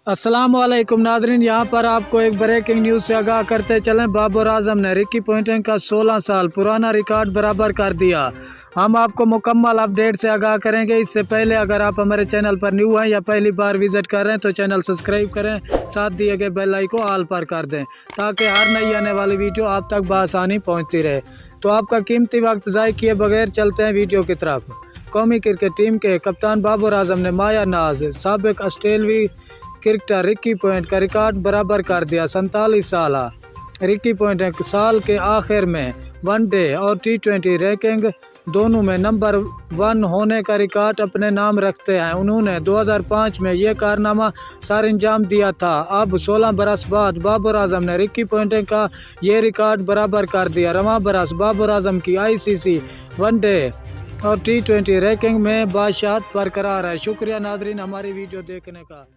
अस्सलाम वालेकुम नाज़रीन, यहाँ पर आपको एक ब्रेकिंग न्यूज़ से आगाह करते चलें। बाबर आजम ने रिकी पॉन्टिंग का 16 साल पुराना रिकॉर्ड बराबर कर दिया। हम आपको मुकम्मल अपडेट से आगाह करेंगे। इससे पहले अगर आप हमारे चैनल पर न्यू हैं या पहली बार विजिट कर रहे हैं तो चैनल सब्सक्राइब करें, साथ दिए गए बेल आइकन को ऑल पर कर दें ताकि हर नई आने वाली वीडियो आप तक बआसानी पहुँचती रहे। तो आपका कीमती वक्त ज़ाय किए बगैर चलते हैं वीडियो की तरफ। कौमी क्रिकेट टीम के कप्तान बाबर आजम ने माया नाज साबिक ऑस्ट्रेलवी क्रिकेटर रिकी पॉइंट का रिकॉर्ड बराबर कर दिया। 47 साल रिकी पॉइंट साल के आखिर में वनडे और T20 रैंकिंग दोनों में नंबर 1 होने का रिकॉर्ड अपने नाम रखते हैं। उन्होंने 2005 में यह कारनामा सर अंजाम दिया था। अब 16 बरस बाद बाबर आजम ने रिकी पॉइंटिंग का ये रिकॉर्ड बराबर कर दिया। रवां बरस बाबर आजम की ICC वनडे और T20 रैंकिंग में बादशाहत बरकरार है। शुक्रिया नाजरीन हमारी वीडियो देखने का।